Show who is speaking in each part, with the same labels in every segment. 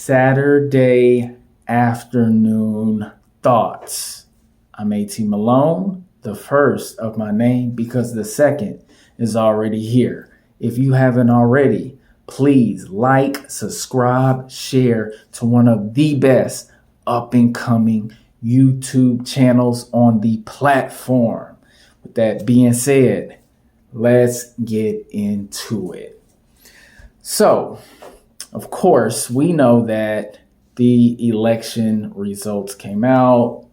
Speaker 1: Saturday afternoon thoughts. I'm AT Malone, the first of my name because the second is already here. If you haven't already, please like, subscribe, share to one of the best up and coming YouTube channels on the platform. With that being said, let's get into it. So, of course, we know that the election results came out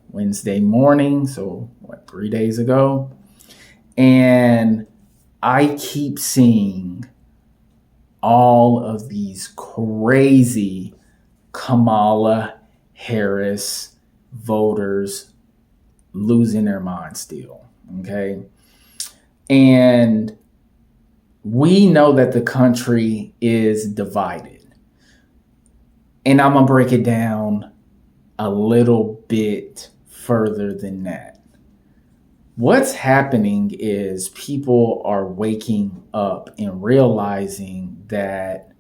Speaker 1: Wednesday morning, so 3 days ago. And I keep seeing all of these crazy Kamala Harris voters losing their mind still, okay? And we know that the country is divided. And I'm going to break it down a little bit further than that. What's happening is people are waking up and realizing that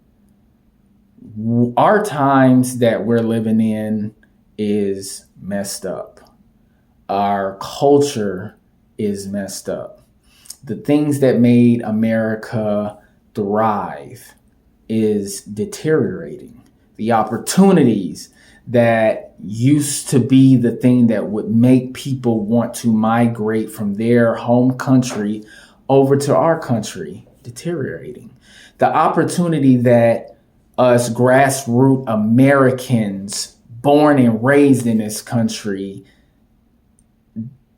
Speaker 1: our times that we're living in is messed up. Our culture is messed up. The things that made America thrive is deteriorating. The opportunities that used to be the thing that would make people want to migrate from their home country over to our country, deteriorating. The opportunity that us grassroots Americans born and raised in this country,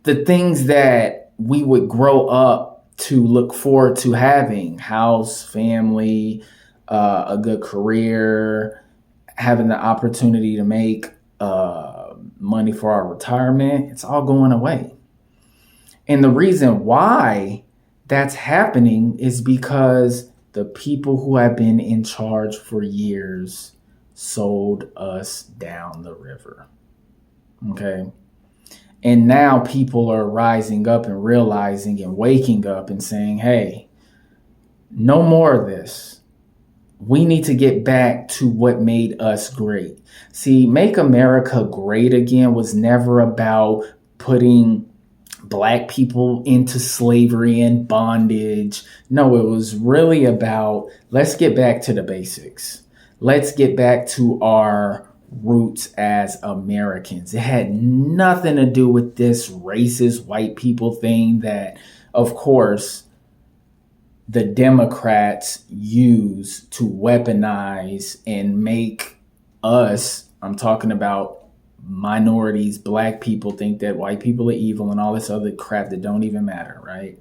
Speaker 1: the things that we would grow up to look forward to having, house, family, a good career, having the opportunity to make money for our retirement, it's all going away. And the reason why that's happening is because the people who have been in charge for years sold us down the river. Okay. And now people are rising up and realizing and waking up and saying, hey, no more of this. We need to get back to what made us great. See, Make America Great Again was never about putting Black people into slavery and bondage. No, it was really about, let's get back to the basics. Let's get back to our roots as Americans. It had nothing to do with this racist white people thing that, of course, the Democrats use to weaponize and make us, I'm talking about minorities, Black people, think that white people are evil and all this other crap that don't even matter, right?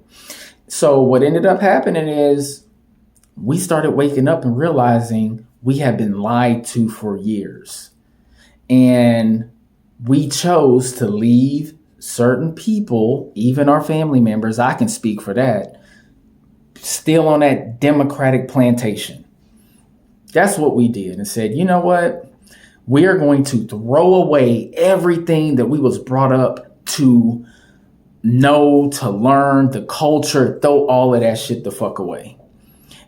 Speaker 1: So what ended up happening is we started waking up and realizing we had been lied to for years. And we chose to leave certain people, even our family members, I can speak for that, still on that Democratic plantation. That's what we did, and said, you know what? We are going to throw away everything that we was brought up to know, to learn, the culture, throw all of that shit the fuck away.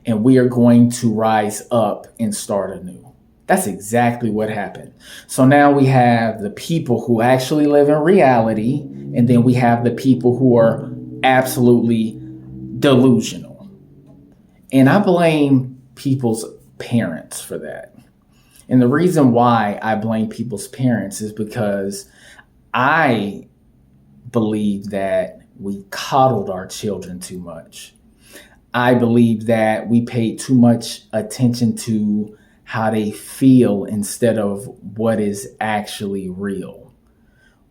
Speaker 1: And we are going to rise up and start anew. That's exactly what happened. So now we have the people who actually live in reality, and then we have the people who are absolutely delusional. And I blame people's parents for that. And the reason why I blame people's parents is because I believe that we coddled our children too much. I believe that we paid too much attention to how they feel instead of what is actually real.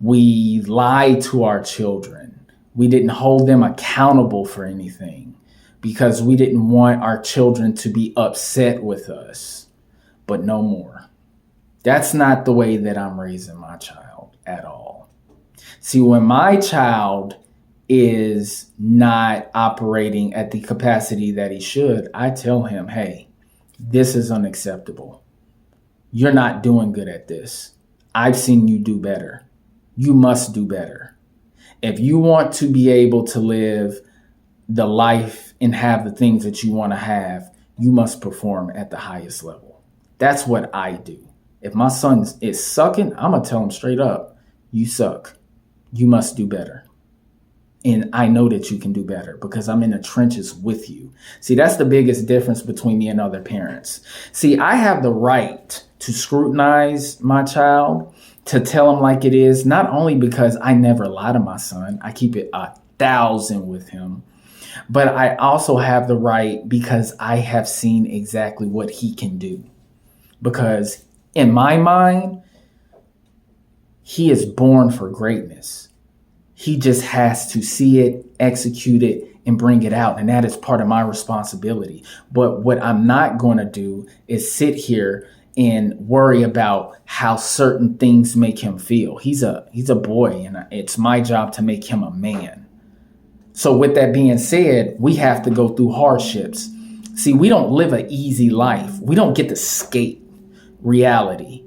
Speaker 1: We lied to our children. We didn't hold them accountable for anything because we didn't want our children to be upset with us, but no more. That's not the way that I'm raising my child at all. See, when my child is not operating at the capacity that he should, I tell him, hey, this is unacceptable. You're not doing good at this. I've seen you do better. You must do better. If you want to be able to live the life and have the things that you want to have, you must perform at the highest level. That's what I do. If my son is sucking, I'm going to tell him straight up, you suck. You must do better. And I know that you can do better because I'm in the trenches with you. See, that's the biggest difference between me and other parents. See, I have the right to scrutinize my child, to tell him like it is, not only because I never lie to my son, I keep it 1,000 with him, but I also have the right because I have seen exactly what he can do. Because in my mind, he is born for greatness. He just has to see it, execute it, and bring it out. And that is part of my responsibility. But what I'm not going to do is sit here and worry about how certain things make him feel. He's a boy, and it's my job to make him a man. So with that being said, we have to go through hardships. See, we don't live an easy life. We don't get to escape reality.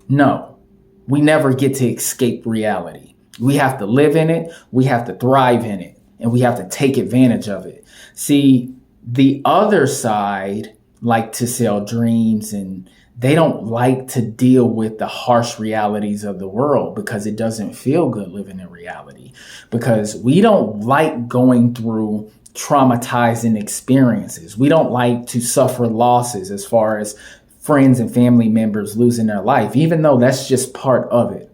Speaker 1: No, we never get to escape reality. We have to live in it, we have to thrive in it, and we have to take advantage of it. See, the other side like to sell dreams, and they don't like to deal with the harsh realities of the world because it doesn't feel good living in reality. Because we don't like going through traumatizing experiences. We don't like to suffer losses as far as friends and family members losing their life, even though that's just part of it.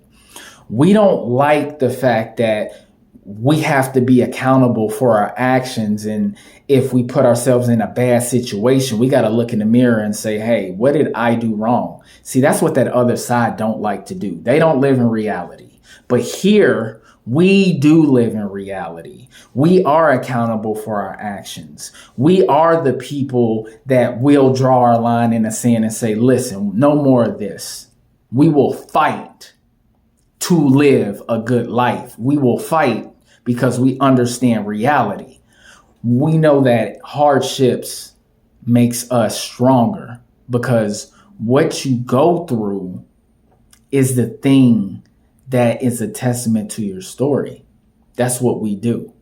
Speaker 1: We don't like the fact that we have to be accountable for our actions. And if we put ourselves in a bad situation, we got to look in the mirror and say, hey, what did I do wrong? See, that's what that other side don't like to do. They don't live in reality. But here, we do live in reality. We are accountable for our actions. We are the people that will draw our line in the sand and say, listen, no more of this. We will fight to live a good life. We will fight because we understand reality. We know that hardships makes us stronger because what you go through is the thing that is a testament to your story. That's what we do.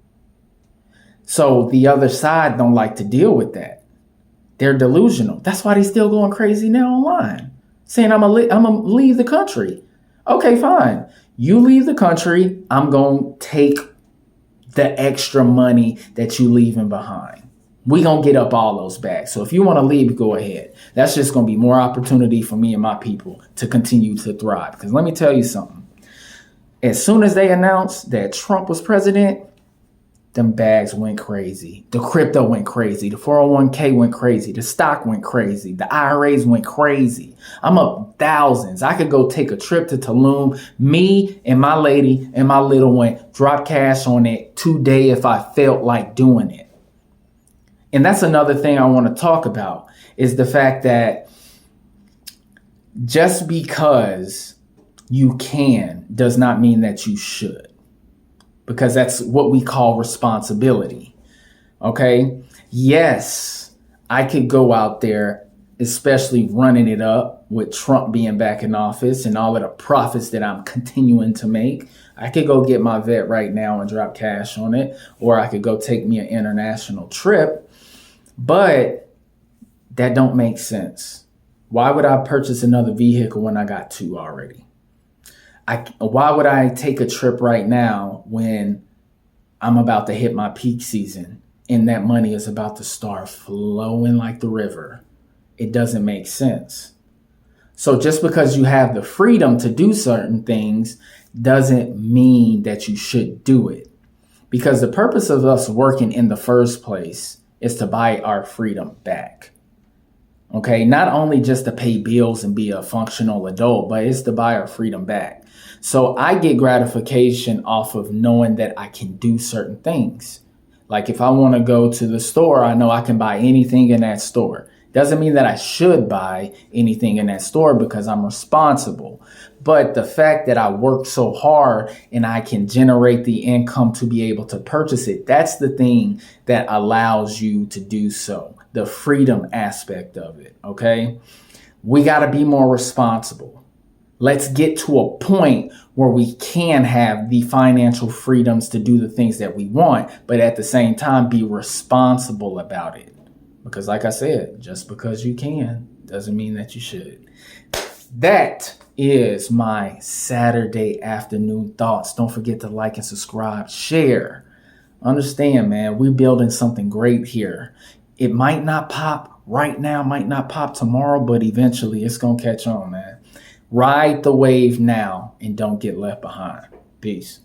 Speaker 1: So the other side don't like to deal with that. They're delusional. That's why they're still going crazy now online, saying I'm gonna leave the country. Okay, fine. You leave the country. I'm going to take the extra money that you leaving behind. We going to get up all those back. So if you want to leave, go ahead. That's just going to be more opportunity for me and my people to continue to thrive. Because let me tell you something. As soon as they announced that Trump was president, them bags went crazy. The crypto went crazy. The 401k went crazy. The stock went crazy. The IRAs went crazy. I'm up thousands. I could go take a trip to Tulum. Me and my lady and my little one drop cash on it today if I felt like doing it. And that's another thing I want to talk about is the fact that just because you can does not mean that you should. Because that's what we call responsibility. Okay? Yes, I could go out there, especially running it up with Trump being back in office and all of the profits that I'm continuing to make. I could go get my vet right now and drop cash on it, or I could go take me an international trip. But that don't make sense. Why would I purchase another vehicle when I got two already? Why would I take a trip right now when I'm about to hit my peak season and that money is about to start flowing like the river? It doesn't make sense. So just because you have the freedom to do certain things doesn't mean that you should do it. Because the purpose of us working in the first place is to buy our freedom back. Okay, not only just to pay bills and be a functional adult, but it's to buy our freedom back. So I get gratification off of knowing that I can do certain things. Like if I want to go to the store, I know I can buy anything in that store. Doesn't mean that I should buy anything in that store because I'm responsible. But the fact that I work so hard and I can generate the income to be able to purchase it, that's the thing that allows you to do so. The freedom aspect of it, okay? We got to be more responsible. Let's get to a point where we can have the financial freedoms to do the things that we want, but at the same time, be responsible about it. Because like I said, just because you can doesn't mean that you should. That is my Saturday afternoon thoughts. Don't forget to like and subscribe, share. Understand, man, we're building something great here. It might not pop right now, might not pop tomorrow, but eventually it's going to catch on, man. Ride the wave now and don't get left behind. Peace.